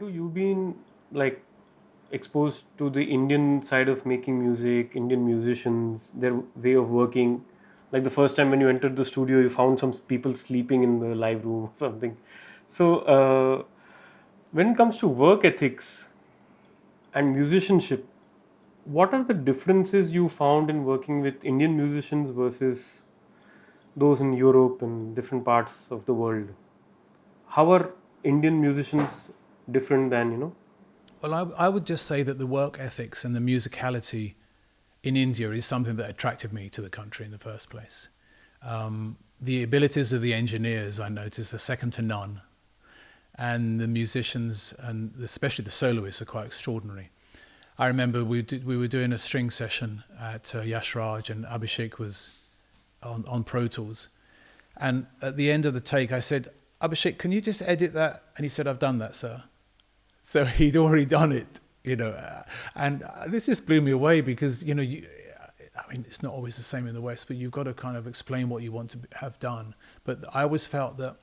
Pinto, you've been like exposed to the Indian side of making music, Indian musicians, their way of working. Like the first time when you entered the studio, you found some people sleeping in the live room or something. So, when it comes to work ethics and musicianship, what are the differences you found in working with Indian musicians versus those in Europe and different parts of the world? How are Indian musicians different than, Well, I would just say that the work ethics and the musicality in India is something that attracted me to the country in the first place. The abilities of the engineers, I noticed, are second to none. And the musicians, and especially the soloists, are quite extraordinary. I remember we were doing a string session at Yash Raj, and Abhishek was on Pro Tools. And at the end of the take, I said, Abhishek, can you just edit that? And he said, I've done that, sir. So he'd already done it, and this just blew me away because, I mean, it's not always the same in the West, but you've got to kind of explain what you want to have done. But I always felt that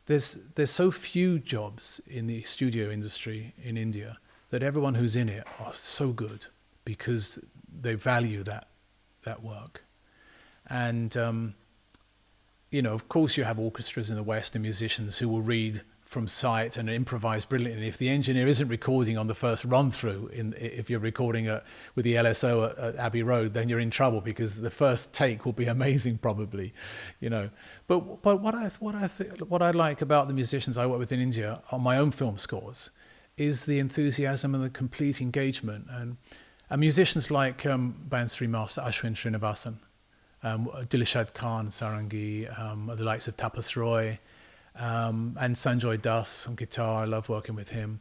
there's so few jobs in the studio industry in India that everyone who's in it are so good because they value that work. And, of course you have orchestras in the West and musicians who will read from sight and improvise brilliantly. If the engineer isn't recording on the first run through, if you're recording with the LSO at Abbey Road, then you're in trouble because the first take will be amazing probably, But what I like about the musicians I work with in India on my own film scores is the enthusiasm and the complete engagement. And musicians like Band Master Ashwin Srinivasan, Dilshad Khan Sarangi, the likes of Tapas Roy, and Sanjoy Das on guitar. I love working with him.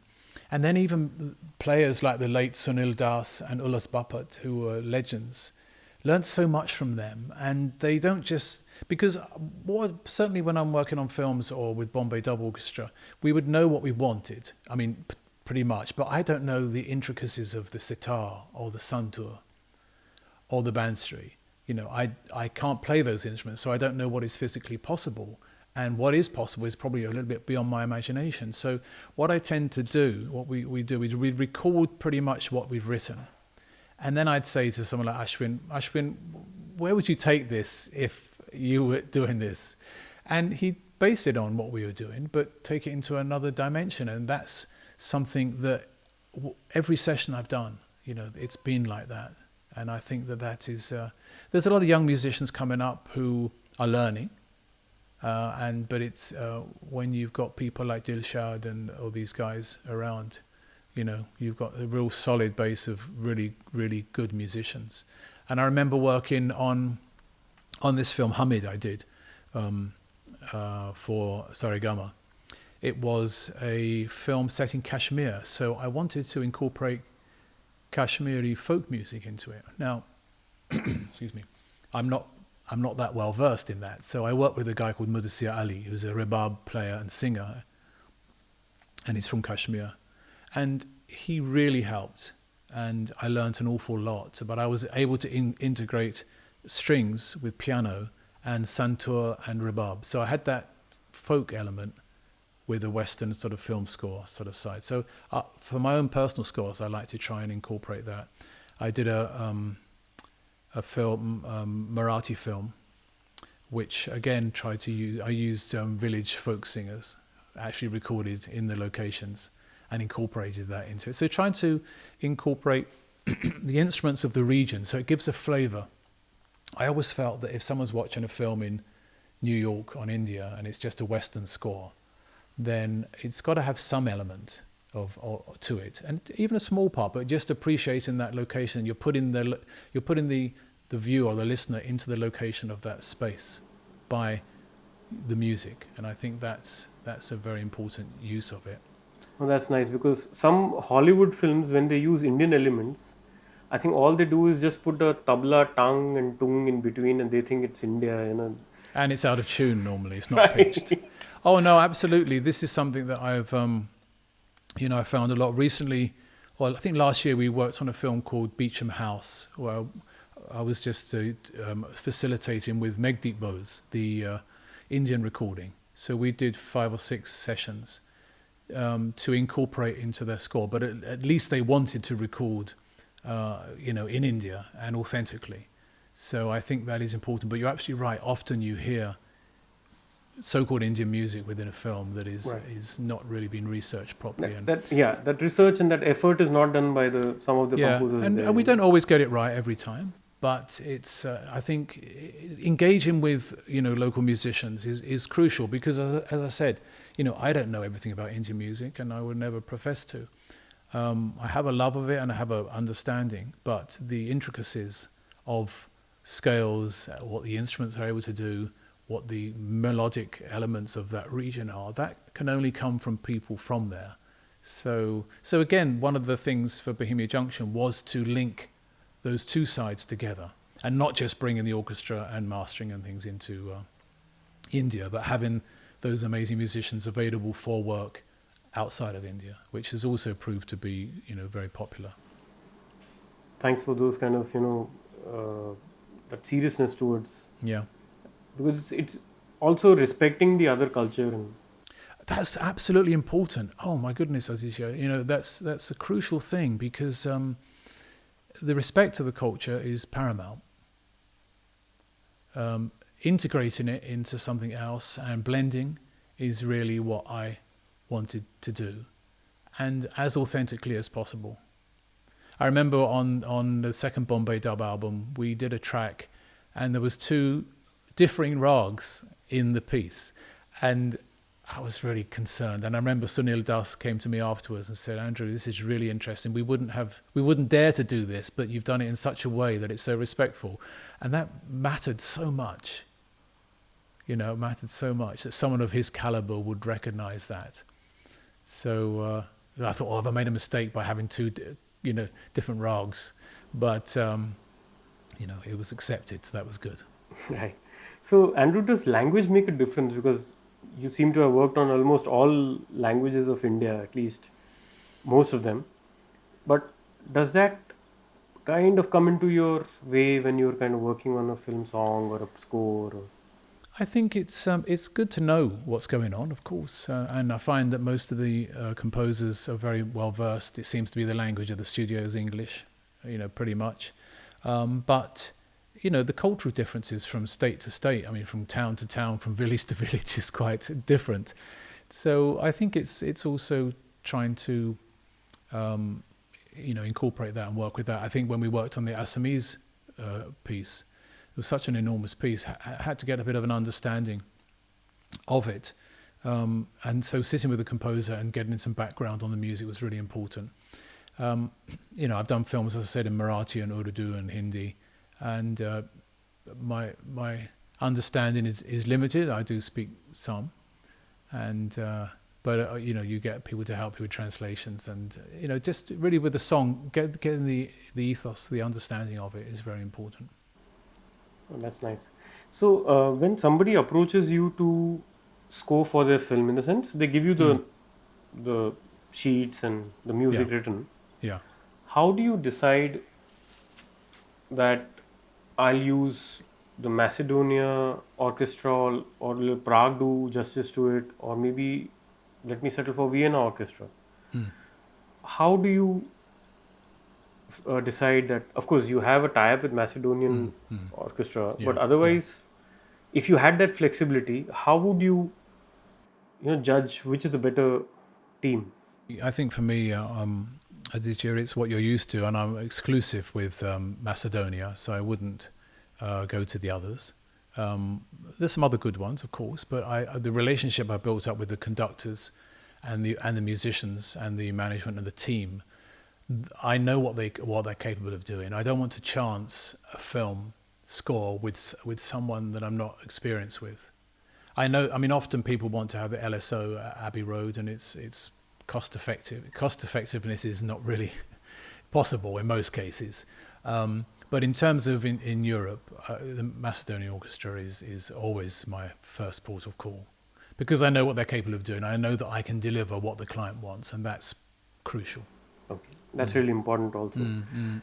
And then even players like the late Sunil Das and Ulas Bapat, who were legends, learned so much from them. And they don't just, because certainly when I'm working on films or with Bombay Dub Orchestra, we would know what we wanted. I mean, pretty much, but I don't know the intricacies of the sitar or the santur or the bansuri. I can't play those instruments, so I don't know what is physically possible. And what is possible is probably a little bit beyond my imagination. So what I tend to do, what we do, is we record pretty much what we've written. And then I'd say to someone like Ashwin, where would you take this if you were doing this? And he'd base it on what we were doing, but take it into another dimension. And that's something that every session I've done, it's been like that. And I think that is, there's a lot of young musicians coming up who are learning. But it's when you've got people like Dilshad and all these guys around, you've got a real solid base of really, really good musicians. And I remember working on this film Hamid I did for Sarigama. It was a film set in Kashmir, so I wanted to incorporate Kashmiri folk music into it. Now, excuse me, I'm not that well versed in that. So I worked with a guy called Mudassir Ali, who's a rebab player and singer, and he's from Kashmir. And he really helped, and I learned an awful lot. But I was able to integrate strings with piano and santur and rebab. So I had that folk element with a Western sort of film score sort of side. So for my own personal scores, I like to try and incorporate that. I did a film, Marathi film, which again I used village folk singers, actually recorded in the locations and incorporated that into it. So trying to incorporate the instruments of the region, so it gives a flavour. I always felt that if someone's watching a film in New York on India and it's just a Western score, then it's got to have some element to it, and even a small part, but just appreciating that location. You're putting the viewer or the listener into the location of that space by the music, and I think that's a very important use of it. Well, that's nice because some Hollywood films, when they use Indian elements, I think all they do is just put a tabla, tang, and tung in between, and they think it's India. And it's out of tune normally; it's not pitched. Right. Oh no, absolutely. This is something that I've, I found a lot recently. Well, I think last year we worked on a film called Beecham House, where I was just facilitating with Megdeep Bose, the Indian recording. So we did 5 or 6 sessions to incorporate into their score, but at least they wanted to record, in India and authentically. So I think that is important. But you're absolutely right. Often you hear so-called Indian music within a film that Right. is not really been researched properly. That research and that effort is not done by some of the Yeah, composers there. and we don't always get it right every time, but it's I think engaging with local musicians is crucial because as I said, I don't know everything about Indian music and I would never profess to. I have a love of it and I have an understanding, but the intricacies of scales, what the instruments are able to do, what the melodic elements of that region are, that can only come from people from there. So again, one of the things for Bohemia Junction was to link those two sides together and not just bringing the orchestra and mastering and things into India, but having those amazing musicians available for work outside of India, which has also proved to be, very popular. Thanks for those kind of that seriousness towards, Yeah. because it's also respecting the other culture. And That's absolutely important. Oh my goodness, Aditya, that's a crucial thing because the respect of the culture is paramount. Integrating it into something else and blending is really what I wanted to do, and as authentically as possible. I remember on the second Bombay dub album, we did a track, and there was two differing rags in the piece, and I was really concerned. And I remember Sunil Das came to me afterwards and said, "Andrew, this is really interesting. We wouldn't dare to do this, but you've done it in such a way that it's so respectful," and that mattered so much. Mattered so much that someone of his caliber would recognize that. So I thought, have I made a mistake by having two, different rags? But it was accepted, so that was good. right. So, Andrew, does language make a difference? Because you seem to have worked on almost all languages of India, at least most of them. But does that kind of come into your way when you're kind of working on a film song or a score? I think it's good to know what's going on, of course, and I find that most of the composers are very well versed. It seems to be the language of the studio is English, pretty much. But the cultural differences from state to state, I mean, from town to town, from village to village, is quite different. So I think it's also trying to incorporate that and work with that. I think when we worked on the Assamese piece, it was such an enormous piece. I had to get a bit of an understanding of it. And so sitting with the composer and getting some background on the music was really important. I've done films, as I said, in Marathi and Urdu and Hindi. And my understanding is limited. I do speak some. But you get people to help you with translations. And, just really with the song, getting the ethos, the understanding of it is very important. Oh, that's nice. So, when somebody approaches you to score for their film, in a sense, they give you the sheets and the music written. Yeah. How do you decide that I'll use the Macedonia Orchestral, or will Prague do justice to it, or maybe let me settle for Vienna Orchestra? How do you decide that? Of course, you have a tie-up with Macedonian Orchestra, but otherwise, if you had that flexibility, how would you, judge which is a better team? I think for me, Aditya, it's what you're used to, and I'm exclusive with Macedonia, so I wouldn't go to the others. There's some other good ones, of course, but the relationship I built up with the conductors and the musicians and the management and the team, I know what they're capable of doing. I don't want to chance a film score with someone that I'm not experienced with. I know. I mean, often people want to have the LSO at Abbey Road, and it's cost effective. Cost effectiveness is not really possible in most cases. But in terms of in Europe, the Macedonian Orchestra is always my first port of call, because I know what they're capable of doing. I know that I can deliver what the client wants, and that's crucial. Okay, that's really important also.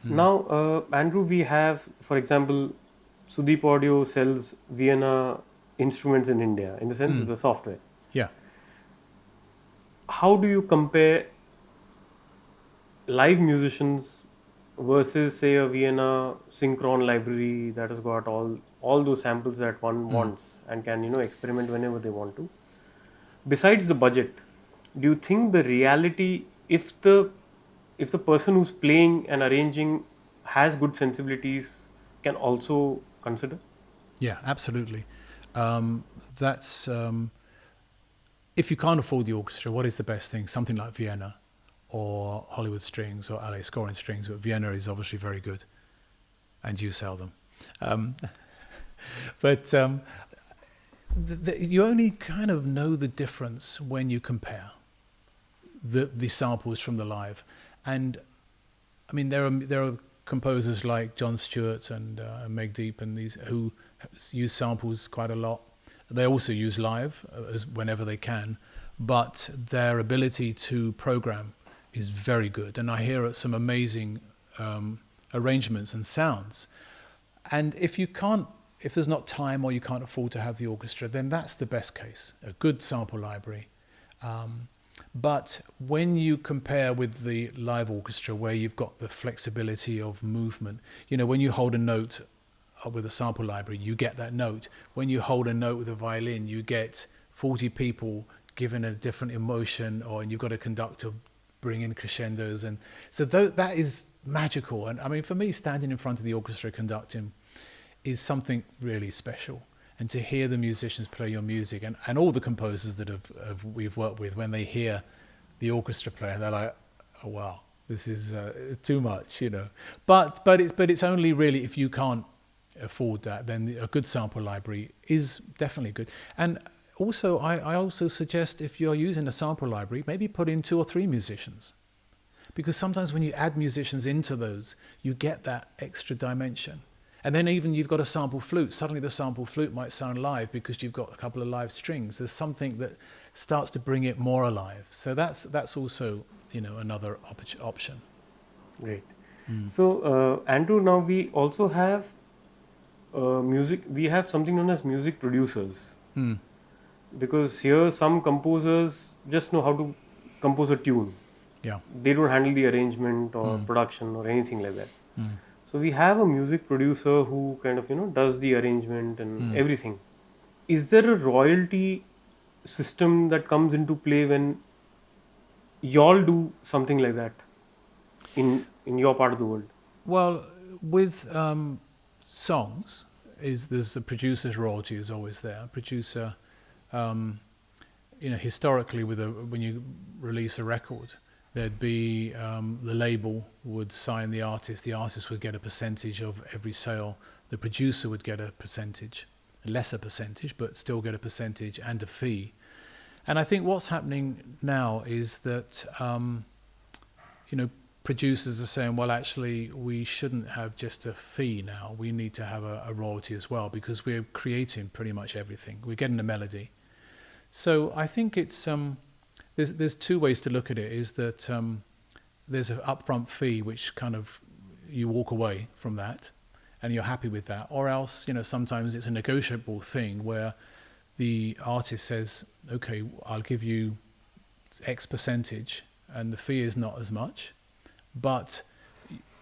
Now, Andrew, we have, for example, Sudeep Audio sells Vienna instruments in India, in the sense of the software. Yeah. how do you compare live musicians versus say a Vienna synchron library that has got all those samples that one wants and can experiment whenever they want to? Besides the budget, do you think the reality, if the person who's playing and arranging has good sensibilities, can also consider? Yeah, absolutely. Um, that's if you can't afford the orchestra, what is the best thing? Something like Vienna, or Hollywood Strings, or LA Scoring Strings. But Vienna is obviously very good, and you sell them. Um, but you only kind of know the difference when you compare the samples from the live. And I mean, there are composers like John Stewart and Meg Deep and these who use samples quite a lot. They also use live as whenever they can, but their ability to program is very good. And I hear some amazing arrangements and sounds. And if there's not time or you can't afford to have the orchestra, then that's the best case, a good sample library. But when you compare with the live orchestra, where you've got the flexibility of movement, when you hold a note with a sample library, you get that note. When you hold a note with a violin, you get 40 people given a different emotion, and you've got a conductor bring in crescendos. And so that is magical. And I mean, for me, standing in front of the orchestra conducting is something really special. And to hear the musicians play your music, and all the composers that we've worked with, when they hear the orchestra play, they're like, "Oh wow, this is too much." But it's only really if you can't afford that, then a good sample library is definitely good. And also, I also suggest, if you're using a sample library, maybe put in 2 or 3 musicians, because sometimes when you add musicians into those, you get that extra dimension. And then even you've got a sample flute. Suddenly the sample flute might sound live because you've got a couple of live strings. There's something that starts to bring it more alive. So that's also another option. Great. So, Andrew, now we also have music. We have something known as music producers, because here some composers just know how to compose a tune. Yeah. They don't handle the arrangement or production or anything like that. So we have a music producer who kind of does the arrangement and everything. Is there a royalty system that comes into play when y'all do something like that in your part of the world? Well, with songs, there's a producer's royalty is always there. Producer, historically, when you release a record, there'd be the label would sign the artist would get a percentage of every sale, the producer would get a percentage, a lesser percentage, but still get a percentage and a fee. And I think what's happening now is that producers are saying, well, actually, we shouldn't have just a fee now. We need to have a royalty as well, because we're creating pretty much everything. We're getting a melody. So I think it's there's 2 ways to look at it. Is that there's an upfront fee, which kind of you walk away from that, and you're happy with that. Or else, sometimes it's a negotiable thing where the artist says, okay, I'll give you X percentage, and the fee is not as much. But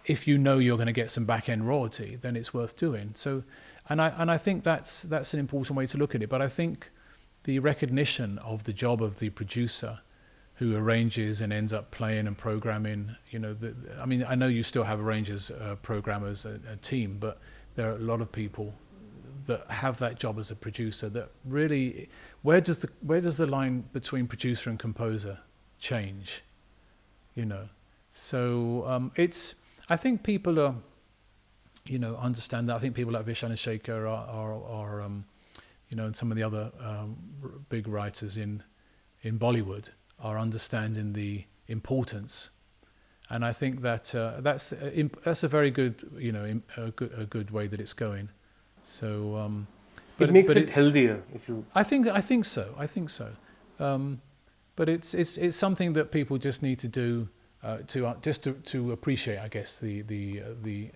if you're going to get some back end royalty, then it's worth doing. So, and I think that's an important way to look at it. But I think the recognition of the job of the producer, who arranges and ends up playing and programming, I know you still have arrangers, programmers, a team, but there are a lot of people that have that job as a producer. That really, where does the line between producer and composer change? So I think people are, understand that. I think people like Vishal and Shekhar are and some of the other big writers in Bollywood are understanding the importance, and I think that that's a very good, a good way that it's going. So, It makes it healthier if you. I think so. But it's something that people just need to do. To appreciate, I guess, the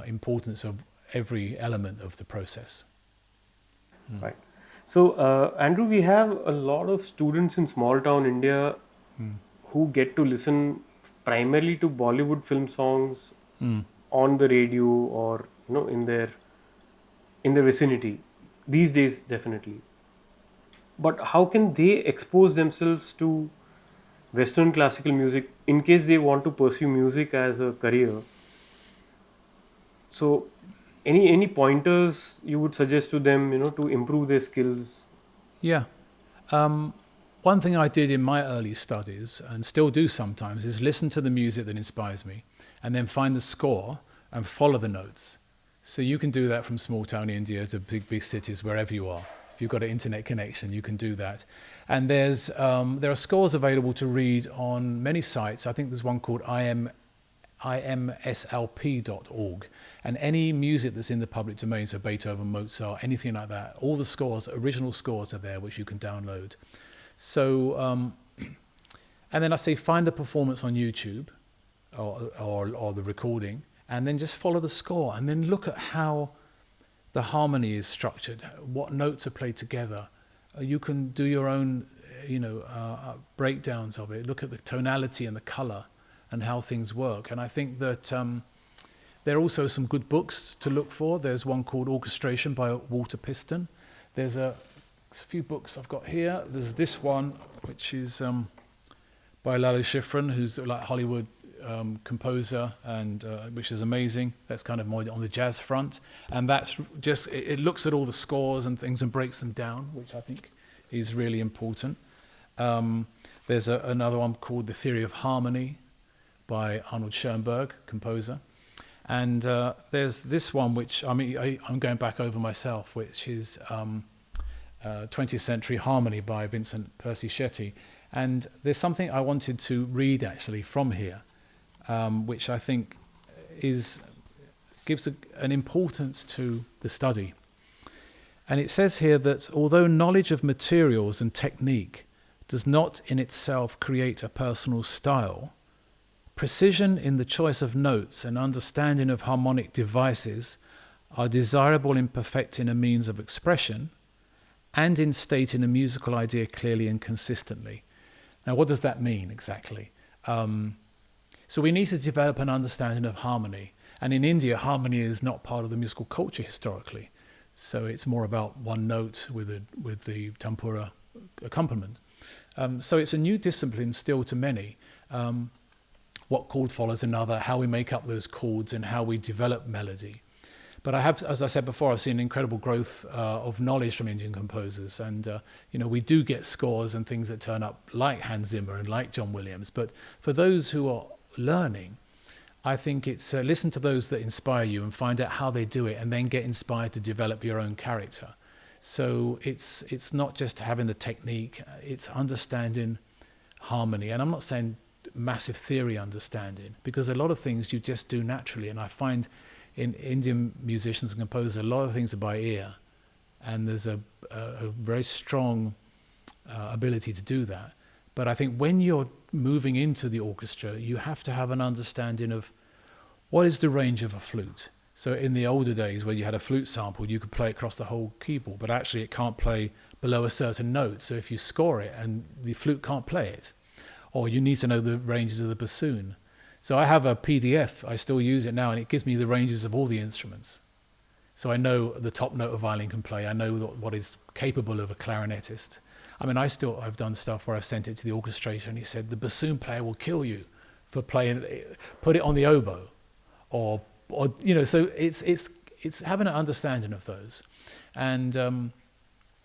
importance of every element of the process. Right. So, Andrew, we have a lot of students in small town India who get to listen primarily to Bollywood film songs Mm. on the radio, or in their vicinity these days, definitely. But how can they expose themselves to Western classical music in case they want to pursue music as a career? So, any pointers you would suggest to them, to improve their skills? Yeah. Um, One thing I did in my early studies, and still do sometimes, is listen to the music that inspires me and then find the score and follow the notes. So you can do that from small town India to big, big cities, wherever you are. If you've got an internet connection, you can do that. And there are scores available to read on many sites. I think there's one called imslp.org, and any music that's in the public domain, so Beethoven, Mozart, anything like that, all the scores, original scores are there, which you can download. So, and then I say find the performance on YouTube, or the recording, and then just follow the score, and then look at how the harmony is structured, what notes are played together. You can do your own, breakdowns of it. Look at the tonality and the color and how things work. And I think that there are also some good books to look for. There's one called Orchestration by Walter Piston. There's a few books I've got here. There's this one, which is by Lalo Schifrin, who's like Hollywood composer, and which is amazing. That's kind of more on the jazz front, and that's just it looks at all the scores and things and breaks them down, which I think is really important. There's another one called The Theory of Harmony by Arnold Schoenberg, composer, and there's this one which I'm going back over myself, which is 20th Century Harmony by Vincent Percy Shetty. And there's something I wanted to read actually from here, which I think gives an importance to the study. And it says here that although knowledge of materials and technique does not in itself create a personal style, precision in the choice of notes and understanding of harmonic devices are desirable in perfecting a means of expression and in stating a musical idea clearly and consistently. Now, what does that mean exactly? So we need to develop an understanding of harmony. And in India, harmony is not part of the musical culture historically. So it's more about one note with the tampura accompaniment. So it's a new discipline still to many. What chord follows another, how we make up those chords, and how we develop melody. But I have, as I said before, I've seen incredible growth of knowledge from Indian composers, and we do get scores and things that turn up like Hans Zimmer and like John Williams. But for those who are learning, I think it's listen to those that inspire you and find out how they do it, and then get inspired to develop your own character. So it's not just having the technique; it's understanding harmony. And I'm not saying massive theory understanding, because a lot of things you just do naturally, and I find in Indian musicians and composers, a lot of things are by ear, and there's a very strong ability to do that. But I think when you're moving into the orchestra, you have to have an understanding of what is the range of a flute. So in the older days, where you had a flute sample, you could play it across the whole keyboard, but actually it can't play below a certain note. So if you score it and the flute can't play it, or you need to know the ranges of the bassoon. So I have a PDF, I still use it now, and it gives me the ranges of all the instruments. So I know the top note a violin can play, I know what is capable of a clarinetist. I mean, I've done stuff where I've sent it to the orchestrator and he said, the bassoon player will kill you for playing, put it on the oboe. Or so it's having an understanding of those. And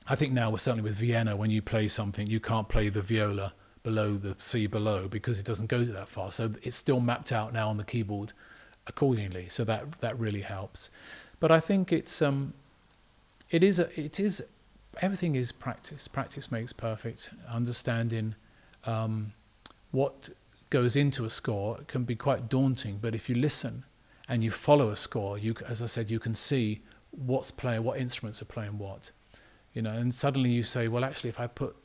I think now, certainly with Vienna, when you play something, you can't play the viola below the C below because it doesn't go that far. So it's still mapped out now on the keyboard accordingly. So that really helps. But I think it is everything is practice. Practice makes perfect. Understanding what goes into a score can be quite daunting. But if you listen and you follow a score, as I said, you can see what's playing, what instruments are playing what. And suddenly you say, well, actually, if I put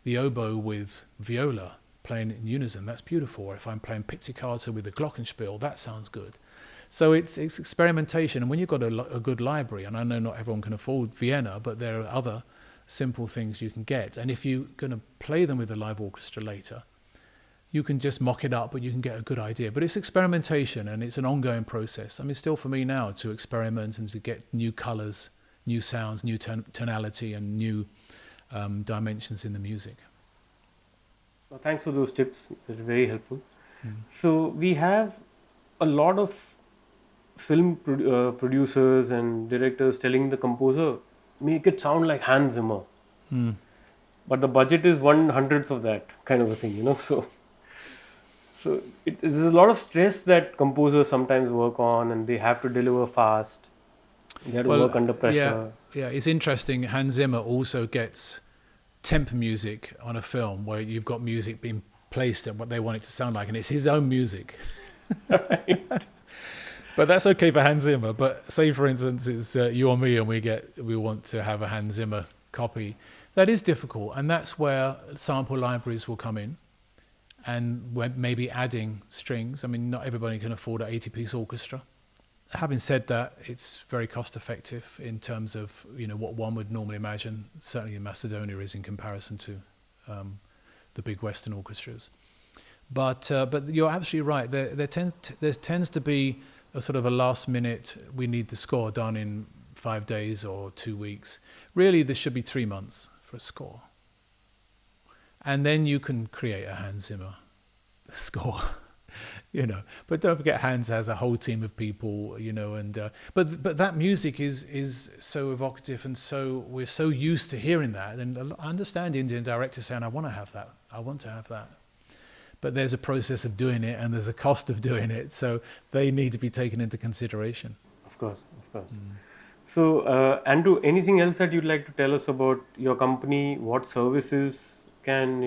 the oboe with viola playing in unison, that's beautiful. Or if I'm playing pizzicato with the glockenspiel, that sounds good. So it's experimentation. And when you've got a good library, and I know not everyone can afford Vienna, but there are other simple things you can get. And if you're going to play them with a live orchestra later, you can just mock it up, but you can get a good idea. But it's experimentation, and it's an ongoing process. I mean, still for me now to experiment and to get new colors, new sounds, new tonality, and new dimensions in the music. Well, thanks for those tips. They're very helpful. So we have a lot of film producers and directors telling the composer, make it sound like Hans Zimmer. But the budget is 1/100th of that kind of a thing, you know. So there's a lot of stress that composers sometimes work on, and they have to deliver fast. They have to work under pressure. Yeah, it's interesting. Hans Zimmer also gets temp music on a film where you've got music being placed at what they want it to sound like, and it's his own music. But that's okay for Hans Zimmer. But say, for instance, it's you or me, and we want to have a Hans Zimmer copy. That is difficult, and that's where sample libraries will come in, and maybe adding strings. I mean, not everybody can afford an 80-piece orchestra. Having said that, it's very cost effective in terms of what one would normally imagine. Certainly in Macedonia is in comparison to the big Western orchestras. But you're absolutely right. There tends to be a sort of a last minute. We need the score done in 5 days or 2 weeks. Really, there should be 3 months for a score, and then you can create a Hans Zimmer score. But don't forget, Hans has a whole team of people, and but that music is so evocative, and so we're so used to hearing that. And I understand Indian directors saying, I want to have that. But there's a process of doing it, and there's a cost of doing it, so they need to be taken into consideration. Of course. So, Andrew, anything else that you'd like to tell us about your company? What services can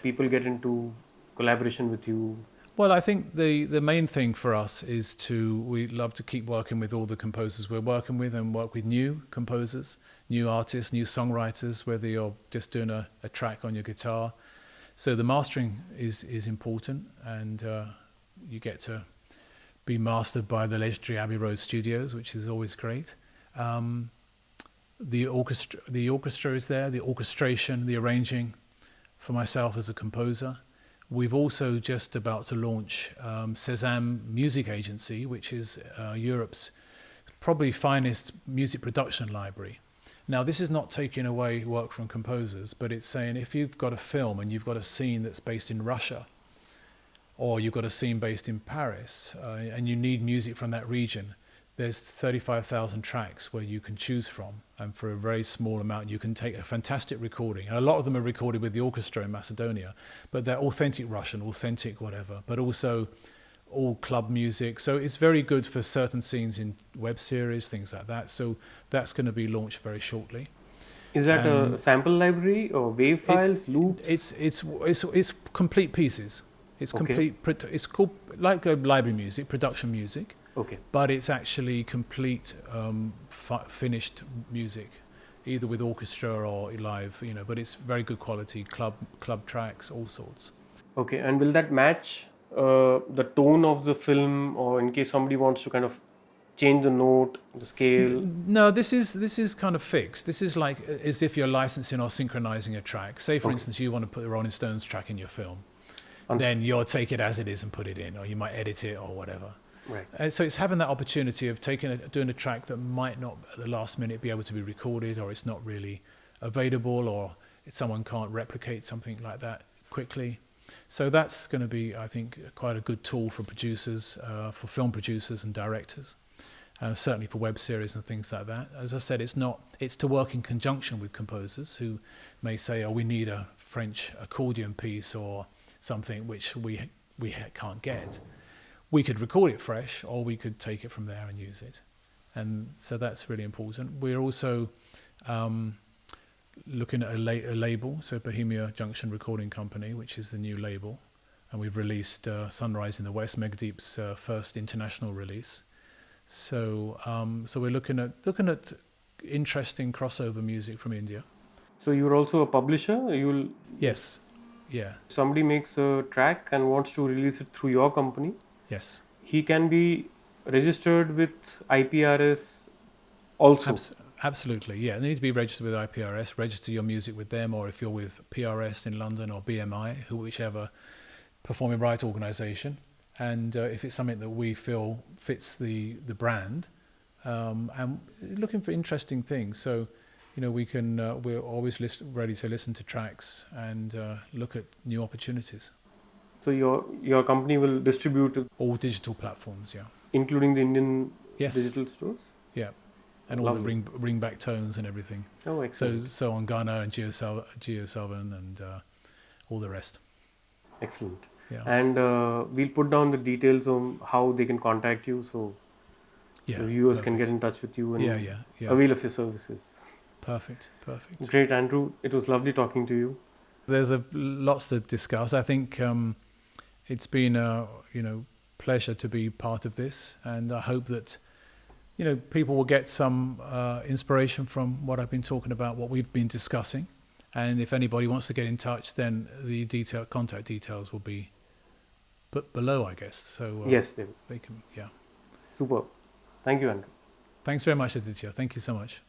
people get into collaboration with you? Well, I think the main thing for us is we love to keep working with all the composers we're working with, and work with new composers, new artists, new songwriters, whether you're just doing a track on your guitar. So the mastering is important, and you get to be mastered by the legendary Abbey Road Studios, which is always great. The orchestra is there, the orchestration, the arranging for myself as a composer. We've also just about to launch Sesame Music Agency, which is Europe's probably finest music production library. Now, this is not taking away work from composers, but it's saying if you've got a film and you've got a scene that's based in Russia, or you've got a scene based in Paris, and you need music from that region, there's 35,000 tracks where you can choose from, and for a very small amount you can take a fantastic recording. And a lot of them are recorded with the orchestra in Macedonia, but they're authentic Russian, authentic whatever, but also all club music. So it's very good for certain scenes in web series, things like that. So that's going to be launched very shortly. Is that a sample library or wave files, loops? It's complete pieces. It's complete. It's called like library music, production music. Okay. But it's actually complete finished music, either with orchestra or live. But it's very good quality club tracks, all sorts. Okay, and will that match the tone of the film, or in case somebody wants to kind of change the note, the scale? No, this is kind of fixed. This is like as if you're licensing or synchronizing a track. Say, for instance, you want to put the Rolling Stones track in your film. Then you'll take it as it is and put it in, or you might edit it or whatever. Right. So it's having that opportunity of doing a track that might not at the last minute be able to be recorded, or it's not really available, or if someone can't replicate something like that quickly. So that's going to be, I think, quite a good tool for producers, for film producers and directors, certainly for web series and things like that. As I said, it's to work in conjunction with composers who may say, oh, we need a French accordion piece or something which we can't get. We could record it fresh, or we could take it from there and use it. And so that's really important. We're also looking at a label, so Bohemia Junction Recording Company, which is the new label. And we've released Sunrise in the West, Megadeep's first international release. So we're looking at interesting crossover music from India. So you're also a publisher? Yes. Yeah. Somebody makes a track and wants to release it through your company. Yes. He can be registered with IPRS also. Absolutely, yeah. They need to be registered with IPRS. Register your music with them, or if you're with PRS in London or BMI, whichever performing right organisation. And if it's something that we feel fits the brand, and looking for interesting things, so we're always ready to listen to tracks and look at new opportunities. So your company will distribute it, All digital platforms, yeah. including the Indian Yes, digital stores? yeah, and all the Lovely. ring back tones and everything. Oh, excellent. So on Ghana and Geo7 and all the rest. Excellent. Yeah, And we'll put down the details on how they can contact you so yeah, the viewers can get perfect. in touch with you Yeah, and yeah, yeah, avail of your services. perfect, perfect. Great, Andrew. It was lovely talking to you. There's lots to discuss. I think it's been a pleasure to be part of this, and I hope that people will get some inspiration from what I've been talking about, what we've been discussing. And if anybody wants to get in touch, then the contact details will be put below, I guess. So Yes, David. they can, yeah. Super. Thank you, Andrew. Thanks very much, Aditya. Thank you so much.